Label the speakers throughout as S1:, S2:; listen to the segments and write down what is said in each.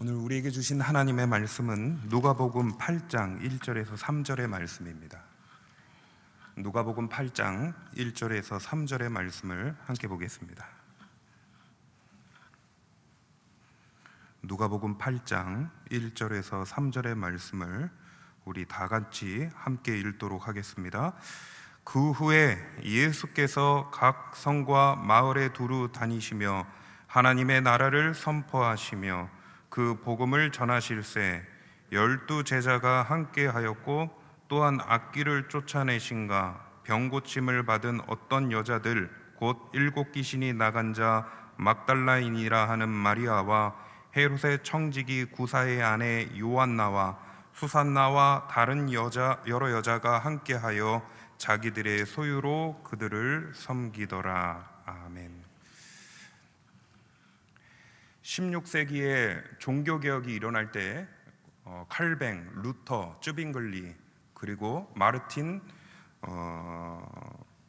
S1: 오늘 우리에게 주신 하나님의 말씀은 누가복음 8장 1절에서 3절의 말씀입니다. 누가복음 8장 1절에서 3절의 말씀을 함께 보겠습니다. 누가복음 8장 1절에서 3절의 말씀을 우리 다 같이 함께 읽도록 하겠습니다. 그 후에 예수께서 각 성과 마을에 두루 다니시며 하나님의 나라를 선포하시며 그 복음을 전하실새 12 제자가 함께하였고 또한 악귀를 쫓아내신가 병 고침을 받은 어떤 여자들 곧 7 귀신이 나간 자 막달라인이라 하는 마리아와 헤롯의 청지기 구사의 아내 요한나와 수산나와 다른 여러 여자가 함께하여 자기들의 소유로 그들을 섬기더라. 아멘. 16세기에 종교개혁이 일어날 때 칼뱅, 루터, 쯔빙글리 그리고 마르틴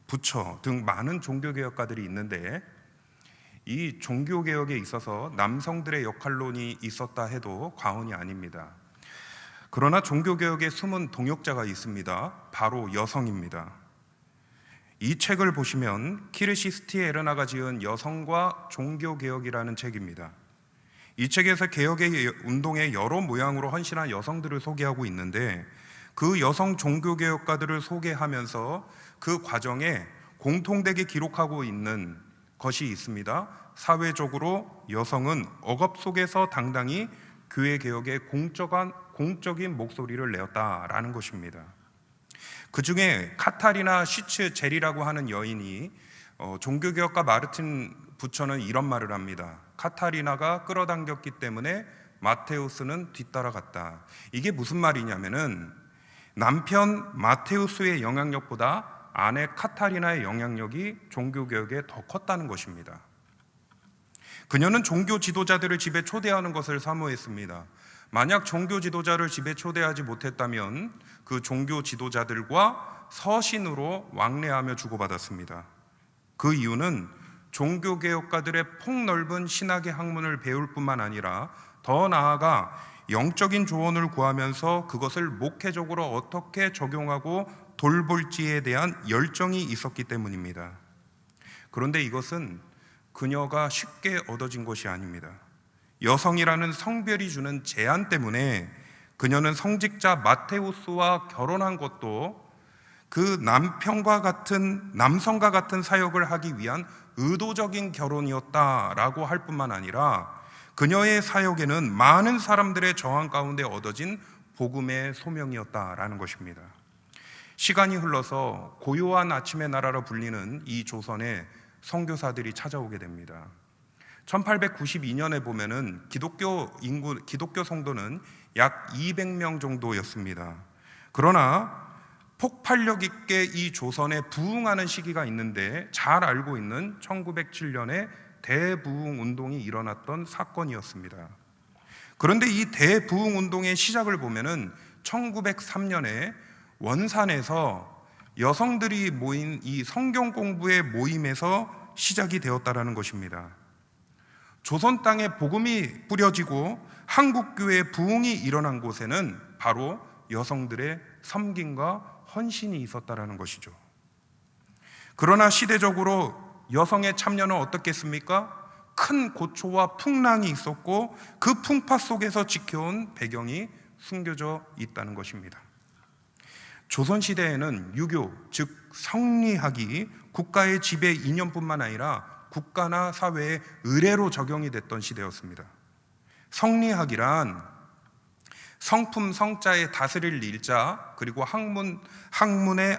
S1: 부처 등 많은 종교개혁가들이 있는데 이 종교개혁에 있어서 남성들의 역할론이 있었다 해도 과언이 아닙니다. 그러나 종교개혁의 숨은 동역자가 있습니다. 바로 여성입니다. 이 책을 보시면 키르시스티 에르나가 지은 여성과 종교개혁이라는 책입니다. 이 책에서 개혁의 운동의 여러 모양으로 헌신한 여성들을 소개하고 있는데 그 여성 종교개혁가들을 소개하면서 그 과정에 공통되게 기록하고 있는 것이 있습니다. 사회적으로 여성은 억압 속에서 당당히 교회 개혁에 공적인 목소리를 내었다라는 것입니다. 그 중에 카타리나 시츠제리라고 하는 여인이 종교개혁가 마르틴 부처는 이런 말을 합니다. 카타리나가 끌어당겼기 때문에 마테우스는 뒤따라갔다. 이게 무슨 말이냐면은 남편 마테우스의 영향력보다 아내 카타리나의 영향력이 종교개혁에 더 컸다는 것입니다. 그녀는 종교 지도자들을 집에 초대하는 것을 사모했습니다. 만약 종교 지도자를 집에 초대하지 못했다면 그 종교 지도자들과 서신으로 왕래하며 주고받았습니다. 그 이유는 종교개혁가들의 폭넓은 신학의 학문을 배울 뿐만 아니라 더 나아가 영적인 조언을 구하면서 그것을 목회적으로 어떻게 적용하고 돌볼지에 대한 열정이 있었기 때문입니다. 그런데 이것은 그녀가 쉽게 얻어진 것이 아닙니다. 여성이라는 성별이 주는 제한 때문에 그녀는 성직자 마테우스와 결혼한 것도 그 남성과 같은 사역을 하기 위한 의도적인 결혼이었다라고 할 뿐만 아니라 그녀의 사역에는 많은 사람들의 저항 가운데 얻어진 복음의 소명이었다라는 것입니다. 시간이 흘러서 고요한 아침의 나라로 불리는 이 조선에 선교사들이 찾아오게 됩니다. 1892년에 보면은 기독교 성도는 약 200명 정도였습니다. 그러나 폭발력 있게 이 조선에 부흥하는 시기가 있는데 잘 알고 있는 1907년에 대부흥 운동이 일어났던 사건이었습니다. 그런데 이 대부흥 운동의 시작을 보면은 1903년에 원산에서 여성들이 모인 이 성경 공부의 모임에서 시작이 되었다라는 것입니다. 조선 땅에 복음이 뿌려지고 한국교회 부흥이 일어난 곳에는 바로 여성들의 섬김과 헌신이 있었다라는 것이죠. 그러나 시대적으로 여성의 참여는 어떻겠습니까? 큰 고초와 풍랑이 있었고 그 풍파 속에서 지켜온 배경이 숨겨져 있다는 것입니다. 조선시대에는 유교, 즉 성리학이 국가의 지배 이념뿐만 아니라 국가나 사회의 의례로 적용이 됐던 시대였습니다. 성리학이란 성품 성자의 다스릴 일자 그리고 학문의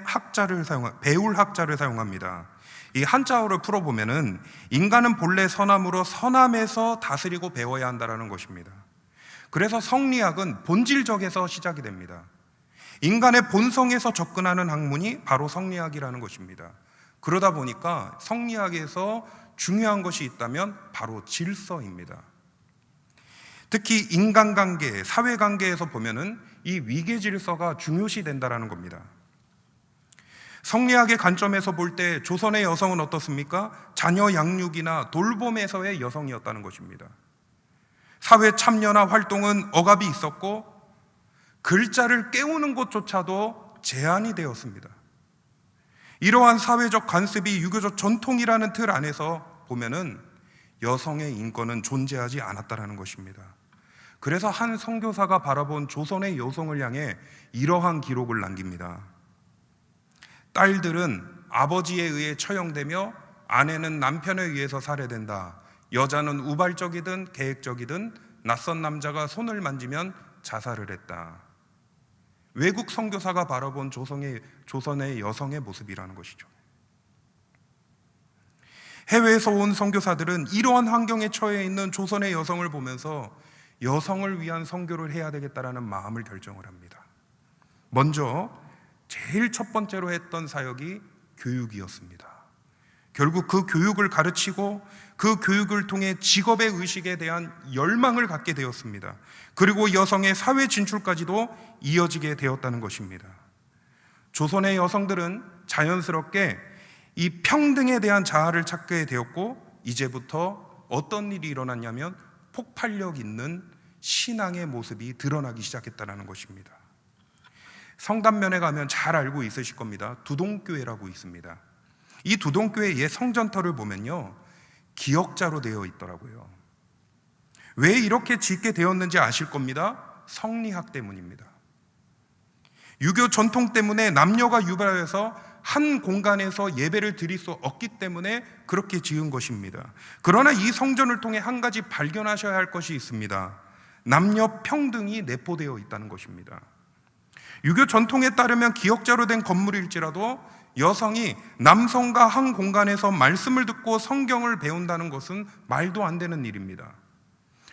S1: 배울 학자를 사용합니다. 이 한자어를 풀어보면은 인간은 본래 선함으로 선함에서 다스리고 배워야 한다는 것입니다. 그래서 성리학은 본질적에서 시작이 됩니다. 인간의 본성에서 접근하는 학문이 바로 성리학이라는 것입니다. 그러다 보니까 성리학에서 중요한 것이 있다면 바로 질서입니다. 특히 인간관계, 사회관계에서 보면은 이 위계질서가 중요시 된다는 겁니다. 성리학의 관점에서 볼 때 조선의 여성은 어떻습니까? 자녀 양육이나 돌봄에서의 여성이었다는 것입니다. 사회 참여나 활동은 억압이 있었고 글자를 깨우는 것조차도 제한이 되었습니다. 이러한 사회적 관습이 유교적 전통이라는 틀 안에서 보면은 여성의 인권은 존재하지 않았다라는 것입니다. 그래서 한 선교사가 바라본 조선의 여성을 향해 이러한 기록을 남깁니다. 딸들은 아버지에 의해 처형되며 아내는 남편에 의해서 살해된다. 여자는 우발적이든 계획적이든 낯선 남자가 손을 만지면 자살을 했다. 외국 선교사가 바라본 조선의 여성의 모습이라는 것이죠. 해외에서 온 선교사들은 이러한 환경에 처해 있는 조선의 여성을 보면서 여성을 위한 선교를 해야 되겠다라는 마음을 결정을 합니다. 먼저 제일 첫 번째로 했던 사역이 교육이었습니다. 결국 그 교육을 가르치고 그 교육을 통해 직업의 의식에 대한 열망을 갖게 되었습니다. 그리고 여성의 사회 진출까지도 이어지게 되었다는 것입니다. 조선의 여성들은 자연스럽게 이 평등에 대한 자아를 찾게 되었고, 이제부터 어떤 일이 일어났냐면 폭발력 있는 신앙의 모습이 드러나기 시작했다는 것입니다. 성단면에 가면 잘 알고 있으실 겁니다. 두동교회라고 있습니다. 이 두동교회 옛 성전터를 보면요, 기역자로 되어 있더라고요. 왜 이렇게 짓게 되었는지 아실 겁니다. 성리학 때문입니다. 유교 전통 때문에 남녀가 유발해서 한 공간에서 예배를 드릴 수 없기 때문에 그렇게 지은 것입니다. 그러나 이 성전을 통해 한 가지 발견하셔야 할 것이 있습니다. 남녀 평등이 내포되어 있다는 것입니다. 유교 전통에 따르면 기역자로 된 건물일지라도 여성이 남성과 한 공간에서 말씀을 듣고 성경을 배운다는 것은 말도 안 되는 일입니다.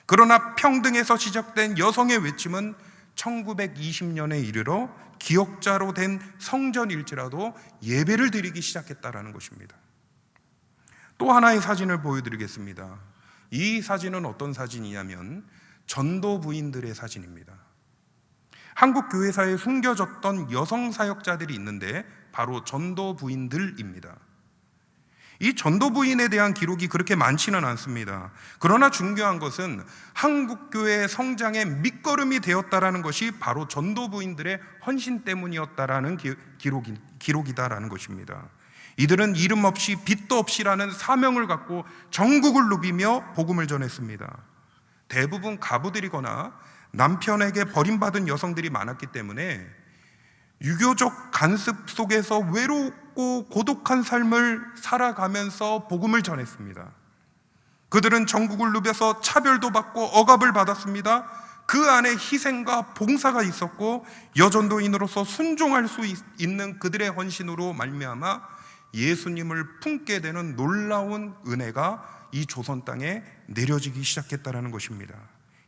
S1: 그러나 평등에서 시작된 여성의 외침은 1920년에 이르러 기역자로 된 성전일지라도 예배를 드리기 시작했다라는 것입니다. 또 하나의 사진을 보여드리겠습니다. 이 사진은 어떤 사진이냐면 전도 부인들의 사진입니다. 한국 교회사에 숨겨졌던 여성 사역자들이 있는데 바로 전도 부인들입니다. 이 전도 부인에 대한 기록이 그렇게 많지는 않습니다. 그러나 중요한 것은 한국 교회의 성장의 밑거름이 되었다라는 것이 바로 전도 부인들의 헌신 때문이었다라는 기록이다라는 것입니다. 이들은 이름 없이 빚도 없이라는 사명을 갖고 전국을 누비며 복음을 전했습니다. 대부분 가부들이거나 남편에게 버림받은 여성들이 많았기 때문에 유교적 간습 속에서 외롭고 고독한 삶을 살아가면서 복음을 전했습니다. 그들은 전국을 누벼서 차별도 받고 억압을 받았습니다. 그 안에 희생과 봉사가 있었고 여전도인으로서 순종할 수 있는 그들의 헌신으로 말미암아 예수님을 품게 되는 놀라운 은혜가 이 조선 땅에 내려지기 시작했다는 것입니다.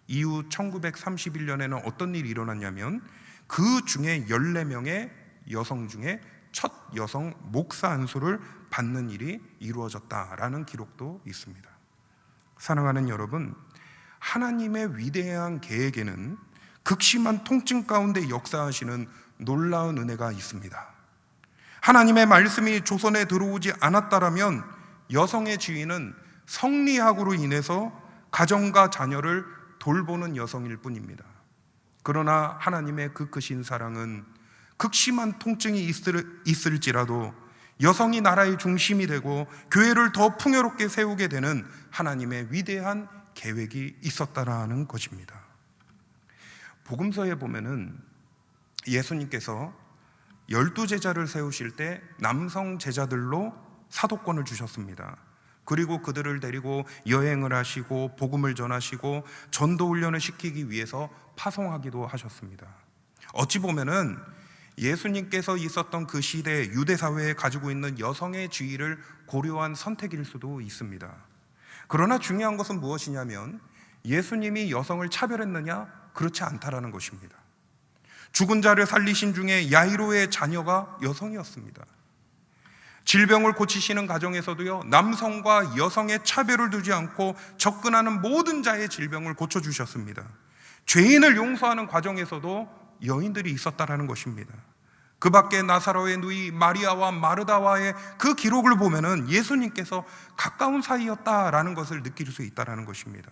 S1: 이후 1931년에는 어떤 일이 일어났냐면 그 중에 14명의 여성 중에 첫 여성 목사 안수를 받는 일이 이루어졌다라는 기록도 있습니다. 사랑하는 여러분, 하나님의 위대한 계획에는 극심한 통증 가운데 역사하시는 놀라운 은혜가 있습니다. 하나님의 말씀이 조선에 들어오지 않았다라면 여성의 지위는 성리학으로 인해서 가정과 자녀를 돌보는 여성일 뿐입니다. 그러나 하나님의 그 크신 사랑은 극심한 통증이 있을지라도 여성이 나라의 중심이 되고 교회를 더 풍요롭게 세우게 되는 하나님의 위대한 계획이 있었다라는 것입니다. 복음서에 보면은 예수님께서 12제자를 세우실 때 남성 제자들로 사도권을 주셨습니다. 그리고 그들을 데리고 여행을 하시고 복음을 전하시고 전도 훈련을 시키기 위해서 파송하기도 하셨습니다. 어찌 보면은 예수님께서 있었던 그 시대 유대 사회에 가지고 있는 여성의 지위를 고려한 선택일 수도 있습니다. 그러나 중요한 것은 무엇이냐면 예수님이 여성을 차별했느냐? 그렇지 않다라는 것입니다. 죽은 자를 살리신 중에 야이로의 자녀가 여성이었습니다. 질병을 고치시는 가정에서도요, 남성과 여성의 차별을 두지 않고 접근하는 모든 자의 질병을 고쳐주셨습니다. 죄인을 용서하는 과정에서도 여인들이 있었다라는 것입니다. 그 밖에 나사로의 누이 마리아와 마르다와의 그 기록을 보면은 예수님께서 가까운 사이였다라는 것을 느낄 수 있다라는 것입니다.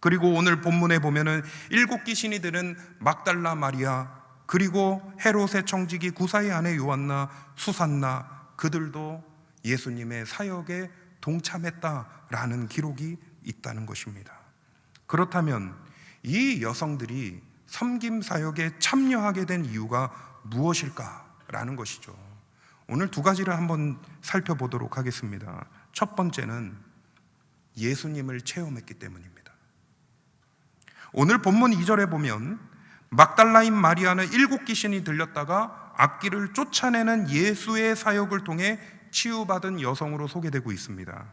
S1: 그리고 오늘 본문에 보면은 7 귀신이 들은 막달라 마리아, 그리고 헤롯의 청지기 구사의 아내 요한나, 수산나, 그들도 예수님의 사역에 동참했다라는 기록이 있다는 것입니다. 그렇다면 이 여성들이 섬김 사역에 참여하게 된 이유가 무엇일까라는 것이죠. 오늘 2가지를 한번 살펴보도록 하겠습니다. 첫 번째는 예수님을 체험했기 때문입니다. 오늘 본문 2절에 보면 막달라인 마리아는 7 귀신이 들렸다가 악귀를 쫓아내는 예수의 사역을 통해 치유받은 여성으로 소개되고 있습니다.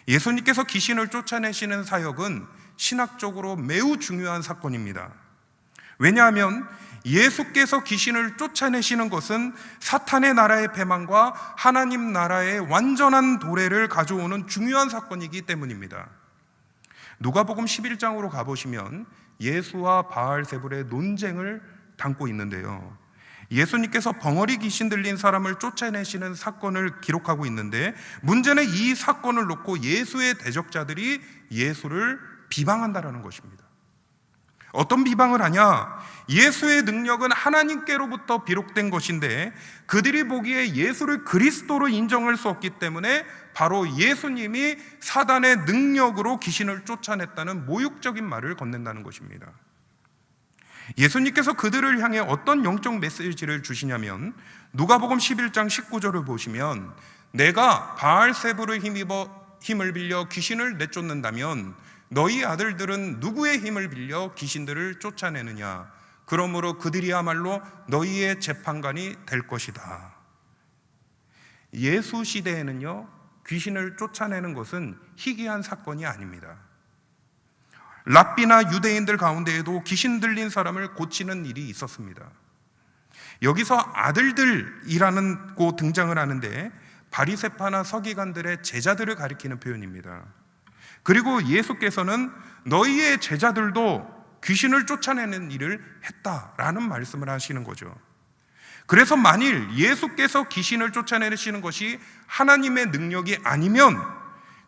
S1: 예수님께서 귀신을 쫓아내시는 사역은 신학적으로 매우 중요한 사건입니다. 왜냐하면 예수께서 귀신을 쫓아내시는 것은 사탄의 나라의 패망과 하나님 나라의 완전한 도래를 가져오는 중요한 사건이기 때문입니다. 누가복음 11장으로 가보시면 예수와 바알세불의 논쟁을 담고 있는데요, 예수님께서 벙어리 귀신 들린 사람을 쫓아내시는 사건을 기록하고 있는데, 문제는 이 사건을 놓고 예수의 대적자들이 예수를 비방한다라는 것입니다. 어떤 비방을 하냐? 예수의 능력은 하나님께로부터 비록된 것인데 그들이 보기에 예수를 그리스도로 인정할 수 없기 때문에 바로 예수님이 사단의 능력으로 귀신을 쫓아냈다는 모욕적인 말을 건넨다는 것입니다. 예수님께서 그들을 향해 어떤 영적 메시지를 주시냐면, 누가복음 11장 19절을 보시면 내가 바알세불의 힘을 빌려 귀신을 내쫓는다면 너희 아들들은 누구의 힘을 빌려 귀신들을 쫓아내느냐? 그러므로 그들이야말로 너희의 재판관이 될 것이다. 예수 시대에는요, 귀신을 쫓아내는 것은 희귀한 사건이 아닙니다. 랍비나 유대인들 가운데에도 귀신 들린 사람을 고치는 일이 있었습니다. 여기서 아들들이라는 고 등장을 하는데 바리새파나 서기관들의 제자들을 가리키는 표현입니다. 그리고 예수께서는 너희의 제자들도 귀신을 쫓아내는 일을 했다라는 말씀을 하시는 거죠. 그래서 만일 예수께서 귀신을 쫓아내시는 것이 하나님의 능력이 아니면,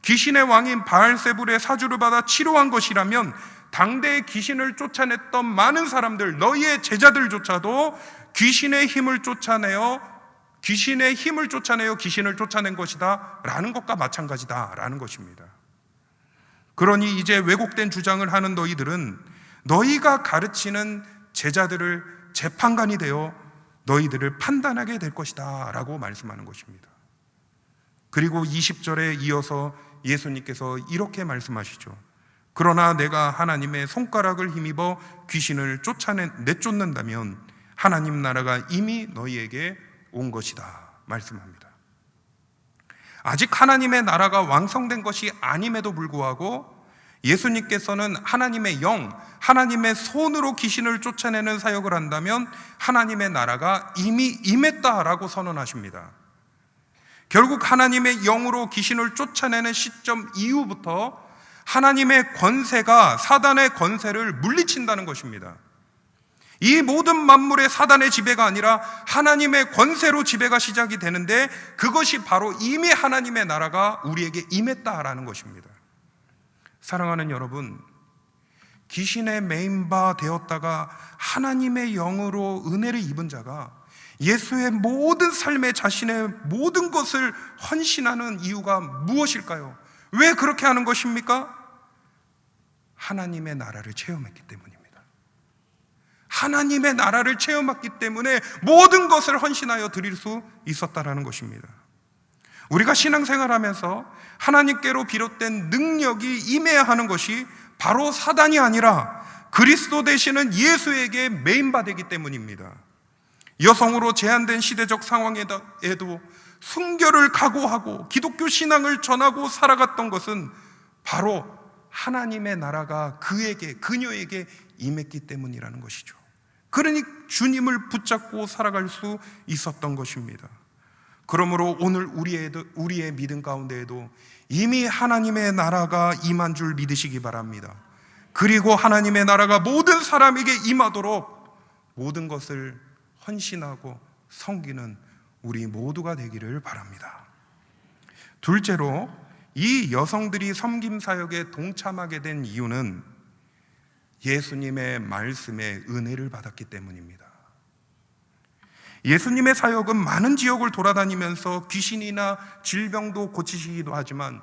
S1: 귀신의 왕인 바알세불의 사주를 받아 치료한 것이라면, 당대에 귀신을 쫓아냈던 많은 사람들, 너희의 제자들조차도 귀신의 힘을 쫓아내어 귀신을 쫓아낸 것이다 라는 것과 마찬가지다 라는 것입니다. 그러니 이제 왜곡된 주장을 하는 너희들은 너희가 가르치는 제자들을 재판관이 되어 너희들을 판단하게 될 것이다 라고 말씀하는 것입니다. 그리고 20절에 이어서 예수님께서 이렇게 말씀하시죠. 그러나 내가 하나님의 손가락을 힘입어 귀신을 내쫓는다면 하나님 나라가 이미 너희에게 온 것이다 말씀합니다. 아직 하나님의 나라가 완성된 것이 아님에도 불구하고 예수님께서는 하나님의 영, 하나님의 손으로 귀신을 쫓아내는 사역을 한다면 하나님의 나라가 이미 임했다라고 선언하십니다. 결국 하나님의 영으로 귀신을 쫓아내는 시점 이후부터 하나님의 권세가 사단의 권세를 물리친다는 것입니다. 이 모든 만물의 사단의 지배가 아니라 하나님의 권세로 지배가 시작이 되는데, 그것이 바로 이미 하나님의 나라가 우리에게 임했다라는 것입니다. 사랑하는 여러분, 귀신의 메인바 되었다가 하나님의 영으로 은혜를 입은 자가 예수의 모든 삶에 자신의 모든 것을 헌신하는 이유가 무엇일까요? 왜 그렇게 하는 것입니까? 하나님의 나라를 체험했기 때문입니다. 하나님의 나라를 체험했기 때문에 모든 것을 헌신하여 드릴 수 있었다라는 것입니다. 우리가 신앙생활하면서 하나님께로 비롯된 능력이 임해야 하는 것이 바로 사단이 아니라 그리스도 되시는 예수에게 메인바되기 때문입니다. 여성으로 제한된 시대적 상황에도 순교를 각오하고 기독교 신앙을 전하고 살아갔던 것은 바로 하나님의 나라가 그녀에게 임했기 때문이라는 것이죠. 그러니 주님을 붙잡고 살아갈 수 있었던 것입니다. 그러므로 오늘 우리의 믿음 가운데에도 이미 하나님의 나라가 임한 줄 믿으시기 바랍니다. 그리고 하나님의 나라가 모든 사람에게 임하도록 모든 것을 헌신하고 섬기는 우리 모두가 되기를 바랍니다. 둘째로, 이 여성들이 섬김 사역에 동참하게 된 이유는 예수님의 말씀에 은혜를 받았기 때문입니다. 예수님의 사역은 많은 지역을 돌아다니면서 귀신이나 질병도 고치시기도 하지만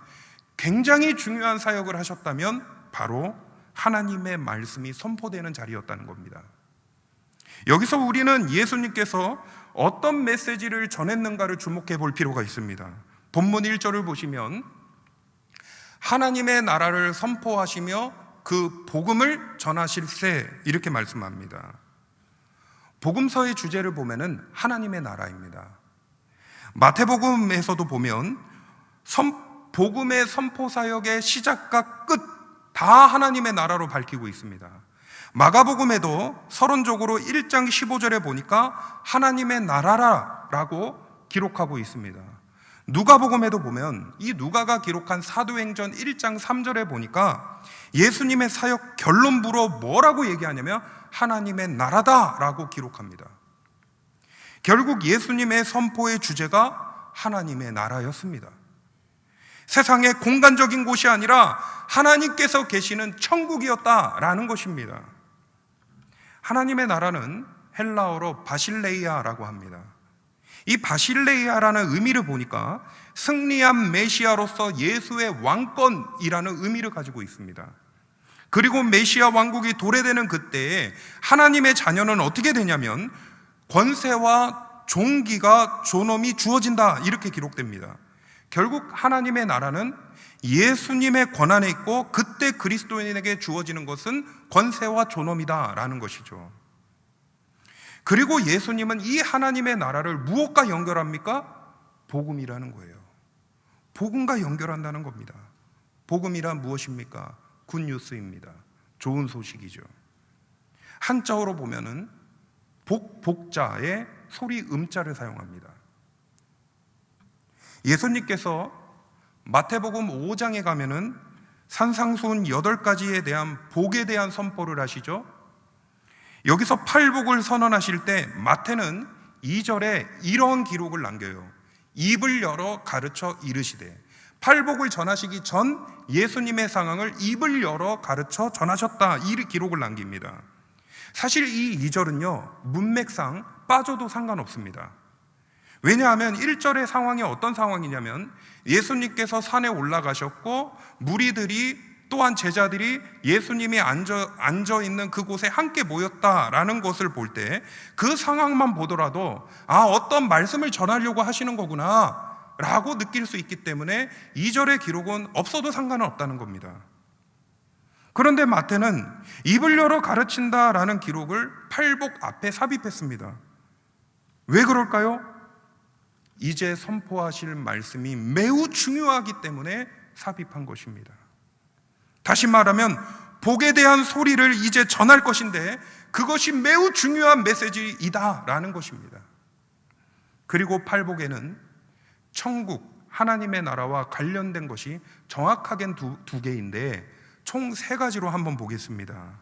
S1: 굉장히 중요한 사역을 하셨다면 바로 하나님의 말씀이 선포되는 자리였다는 겁니다. 여기서 우리는 예수님께서 어떤 메시지를 전했는가를 주목해 볼 필요가 있습니다. 본문 1절을 보시면 하나님의 나라를 선포하시며 그 복음을 전하실세, 이렇게 말씀합니다. 복음서의 주제를 보면은 하나님의 나라입니다. 마태복음에서도 보면 복음의 선포 사역의 시작과 끝 다 하나님의 나라로 밝히고 있습니다. 마가복음에도 서론적으로 1장 15절에 보니까 하나님의 나라라고 기록하고 있습니다. 누가복음에도 보면 이 누가가 기록한 사도행전 1장 3절에 보니까 예수님의 사역 결론부로 뭐라고 얘기하냐면 하나님의 나라다라고 기록합니다. 결국 예수님의 선포의 주제가 하나님의 나라였습니다. 세상의 공간적인 곳이 아니라 하나님께서 계시는 천국이었다라는 것입니다. 하나님의 나라는 헬라어로 바실레이아라고 합니다. 이 바실레이아라는 의미를 보니까 승리한 메시아로서 예수의 왕권이라는 의미를 가지고 있습니다. 그리고 메시아 왕국이 도래되는 그때에 하나님의 자녀는 어떻게 되냐면 권세와 존귀가 존엄이 주어진다, 이렇게 기록됩니다. 결국 하나님의 나라는 예수님의 권한에 있고 그때 그리스도인에게 주어지는 것은 권세와 존엄이다라는 것이죠. 그리고 예수님은 이 하나님의 나라를 무엇과 연결합니까? 복음이라는 거예요. 복음과 연결한다는 겁니다. 복음이란 무엇입니까? 굿뉴스입니다. 좋은 소식이죠. 한자어로 보면은 복자의 소리 음자를 사용합니다. 예수님께서 마태복음 5장에 가면은 산상수훈 8가지에 대한 복에 대한 선포를 하시죠. 여기서 팔복을 선언하실 때 마태는 2절에 이런 기록을 남겨요. 입을 열어 가르쳐 이르시되, 팔복을 전하시기 전 예수님의 상황을 입을 열어 가르쳐 전하셨다, 이 기록을 남깁니다. 사실 이 2절은요 문맥상 빠져도 상관없습니다. 왜냐하면 1절의 상황이 어떤 상황이냐면 예수님께서 산에 올라가셨고 무리들이 또한 제자들이 예수님이 앉아 있는 그곳에 함께 모였다라는 것을 볼 때 그 상황만 보더라도 어떤 말씀을 전하려고 하시는 거구나 라고 느낄 수 있기 때문에 2절의 기록은 없어도 상관은 없다는 겁니다. 그런데 마태는 입을 열어 가르친다라는 기록을 팔복 앞에 삽입했습니다. 왜 그럴까요? 이제 선포하실 말씀이 매우 중요하기 때문에 삽입한 것입니다. 다시 말하면 복에 대한 소리를 이제 전할 것인데 그것이 매우 중요한 메시지이다라는 것입니다. 그리고 팔복에는 천국, 하나님의 나라와 관련된 것이 정확하게 두 개인데 총 3가지로 한번 보겠습니다.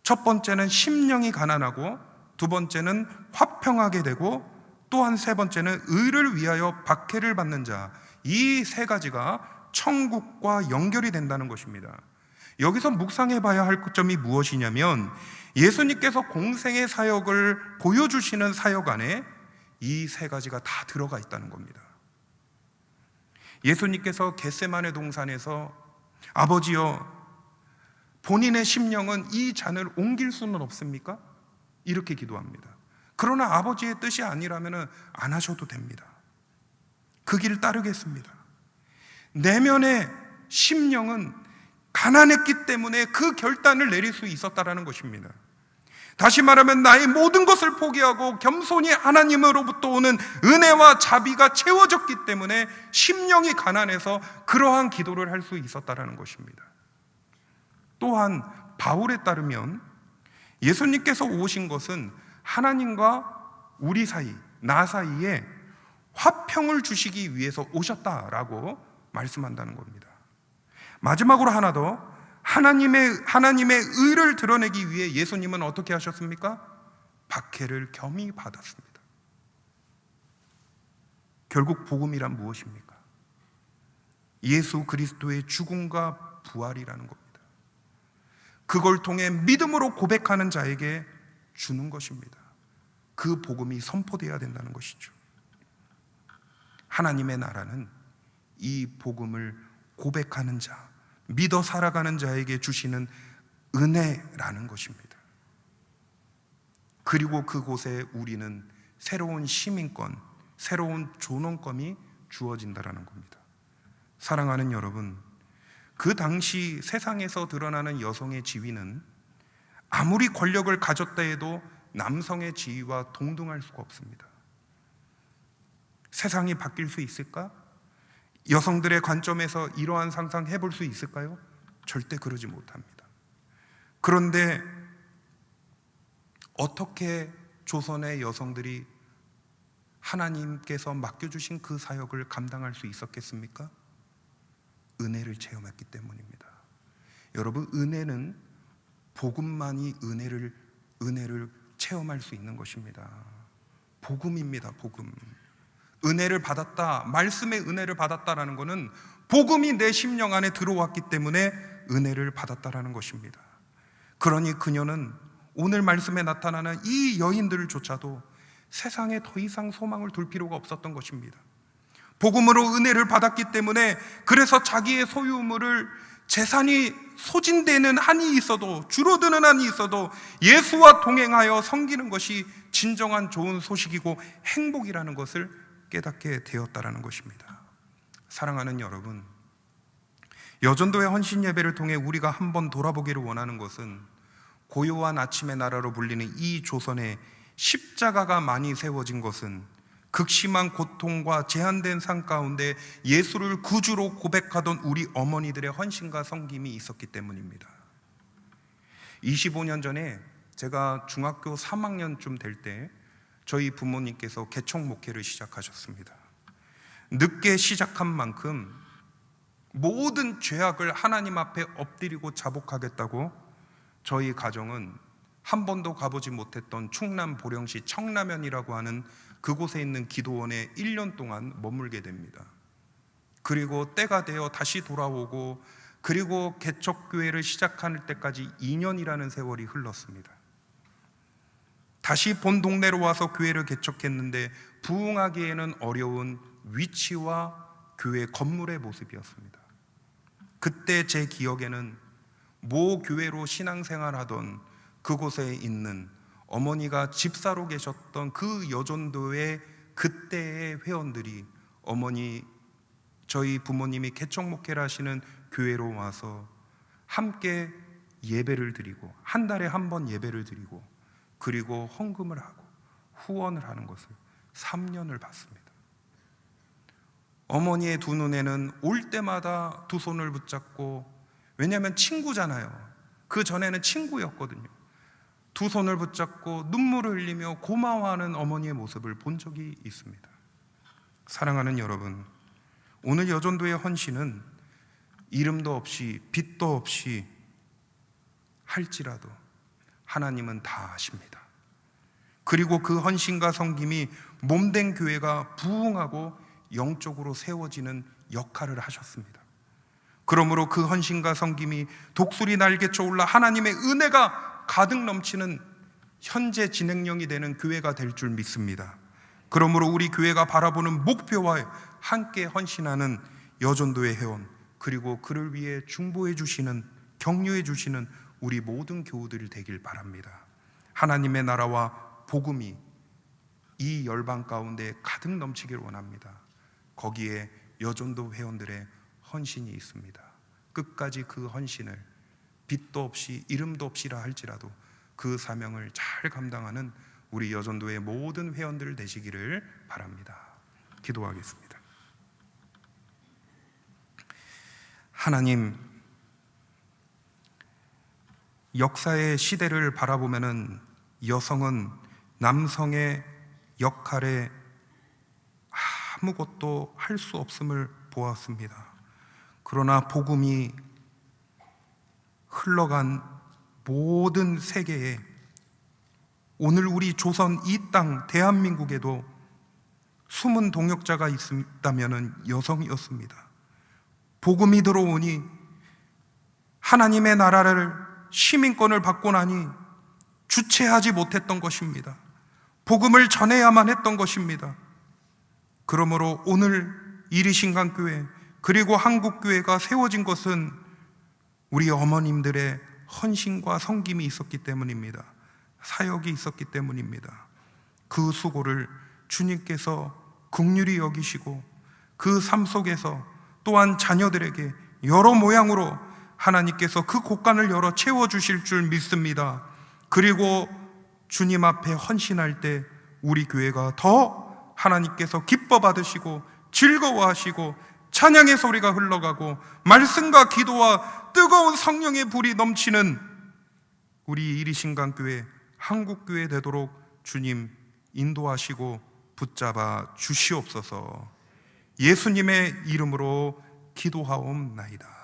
S1: 첫 번째는 심령이 가난하고, 두 번째는 화평하게 되고, 또한 3번째는 의를 위하여 박해를 받는 자, 이 3가지가 천국과 연결이 된다는 것입니다. 여기서 묵상해 봐야 할 점이 무엇이냐면 예수님께서 공생의 사역을 보여주시는 사역 안에 이 3가지가 다 들어가 있다는 겁니다. 예수님께서 겟세마네 동산에서 아버지여, 본인의 심령은 이 잔을 옮길 수는 없습니까? 이렇게 기도합니다. 그러나 아버지의 뜻이 아니라면 안 하셔도 됩니다. 그 길 따르겠습니다. 내면의 심령은 가난했기 때문에 그 결단을 내릴 수 있었다라는 것입니다. 다시 말하면 나의 모든 것을 포기하고 겸손히 하나님으로부터 오는 은혜와 자비가 채워졌기 때문에 심령이 가난해서 그러한 기도를 할 수 있었다라는 것입니다. 또한 바울에 따르면 예수님께서 오신 것은 하나님과 우리 사이, 나 사이에 화평을 주시기 위해서 오셨다라고 말씀한다는 겁니다. 마지막으로 하나 더, 하나님의 의를 드러내기 위해 예수님은 어떻게 하셨습니까? 박해를 겸히 받았습니다. 결국 복음이란 무엇입니까? 예수 그리스도의 죽음과 부활이라는 겁니다. 그걸 통해 믿음으로 고백하는 자에게 주는 것입니다. 그 복음이 선포되어야 된다는 것이죠. 하나님의 나라는 이 복음을 고백하는 자, 믿어 살아가는 자에게 주시는 은혜라는 것입니다. 그리고 그곳에 우리는 새로운 시민권, 새로운 존엄권이 주어진다라는 겁니다. 사랑하는 여러분, 그 당시 세상에서 드러나는 여성의 지위는 아무리 권력을 가졌다 해도 남성의 지위와 동등할 수가 없습니다. 세상이 바뀔 수 있을까? 여성들의 관점에서 이러한 상상 해볼 수 있을까요? 절대 그러지 못합니다. 그런데 어떻게 조선의 여성들이 하나님께서 맡겨주신 그 사역을 감당할 수 있었겠습니까? 은혜를 체험했기 때문입니다. 여러분, 은혜는 복음만이 은혜를 체험할 수 있는 것입니다. 복음입니다. 복음. 은혜를 받았다, 말씀의 은혜를 받았다라는 것은 복음이 내 심령 안에 들어왔기 때문에 은혜를 받았다라는 것입니다. 그러니 그녀는 오늘 말씀에 나타나는 이 여인들조차도 세상에 더 이상 소망을 둘 필요가 없었던 것입니다. 복음으로 은혜를 받았기 때문에, 그래서 자기의 소유물을, 재산이 소진되는 한이 있어도, 줄어드는 한이 있어도 예수와 동행하여 섬기는 것이 진정한 좋은 소식이고 행복이라는 것을 깨닫게 되었다라는 것입니다. 사랑하는 여러분, 여전도의 헌신 예배를 통해 우리가 한번 돌아보기를 원하는 것은 고요한 아침의 나라로 불리는 이 조선에 십자가가 많이 세워진 것은 극심한 고통과 제한된 삶 가운데 예수를 구주로 고백하던 우리 어머니들의 헌신과 섬김이 있었기 때문입니다. 25년 전에 제가 중학교 3학년쯤 될 때 저희 부모님께서 개척 목회를 시작하셨습니다. 늦게 시작한 만큼 모든 죄악을 하나님 앞에 엎드리고 자복하겠다고 저희 가정은 한 번도 가보지 못했던 충남 보령시 청라면이라고 하는 그곳에 있는 기도원에 1년 동안 머물게 됩니다. 그리고 때가 되어 다시 돌아오고, 그리고 개척교회를 시작할 때까지 2년이라는 세월이 흘렀습니다. 다시 본 동네로 와서 교회를 개척했는데 부흥하기에는 어려운 위치와 교회 건물의 모습이었습니다. 그때 제 기억에는 모 교회로 신앙생활하던 그곳에 있는 어머니가 집사로 계셨던 그 여전도의 그때의 회원들이 저희 부모님이 개척 목회를 하시는 교회로 와서 함께 예배를 드리고, 한 달에 한 번 예배를 드리고, 그리고 헌금을 하고 후원을 하는 것을 3년을 봤습니다. 어머니의 두 눈에는 올 때마다 두 손을 붙잡고, 왜냐하면 친구잖아요. 그 전에는 친구였거든요. 두 손을 붙잡고 눈물을 흘리며 고마워하는 어머니의 모습을 본 적이 있습니다. 사랑하는 여러분, 오늘 여전도의 헌신은 이름도 없이 빛도 없이 할지라도 하나님은 다 아십니다. 그리고 그 헌신과 섬김이 몸된 교회가 부흥하고 영적으로 세워지는 역할을 하셨습니다. 그러므로 그 헌신과 섬김이 독수리 날개쳐 올라 하나님의 은혜가 가득 넘치는 현재 진행령이 되는 교회가 될 줄 믿습니다. 그러므로 우리 교회가 바라보는 목표와 함께 헌신하는 여전도의 회원, 그리고 그를 위해 중보해 주시는, 격려해 주시는 우리 모든 교우들이 되길 바랍니다. 하나님의 나라와 복음이 이 열방 가운데 가득 넘치길 원합니다. 거기에 여전도 회원들의 헌신이 있습니다. 끝까지 그 헌신을 빛도 없이 이름도 없이라 할지라도 그 사명을 잘 감당하는 우리 여전도의 모든 회원들 되시기를 바랍니다. 기도하겠습니다. 하나님, 역사의 시대를 바라보면은 여성은 남성의 역할에 아무것도 할 수 없음을 보았습니다. 그러나 복음이 흘러간 모든 세계에, 오늘 우리 조선 이 땅 대한민국에도 숨은 동역자가 있다면 여성이었습니다. 복음이 들어오니 하나님의 나라를 시민권을 받고 나니 주체하지 못했던 것입니다. 복음을 전해야만 했던 것입니다. 그러므로 오늘 이리신강교회 그리고 한국교회가 세워진 것은 우리 어머님들의 헌신과 섬김이 있었기 때문입니다. 사역이 있었기 때문입니다. 그 수고를 주님께서 긍휼히 여기시고 그 삶 속에서 또한 자녀들에게 여러 모양으로 하나님께서 그 곳간을 열어 채워주실 줄 믿습니다. 그리고 주님 앞에 헌신할 때 우리 교회가 더 하나님께서 기뻐 받으시고 즐거워하시고 찬양의 소리가 흘러가고 말씀과 기도와 뜨거운 성령의 불이 넘치는 우리 이리신강교회 한국교회 되도록 주님 인도하시고 붙잡아 주시옵소서. 예수님의 이름으로 기도하옵나이다.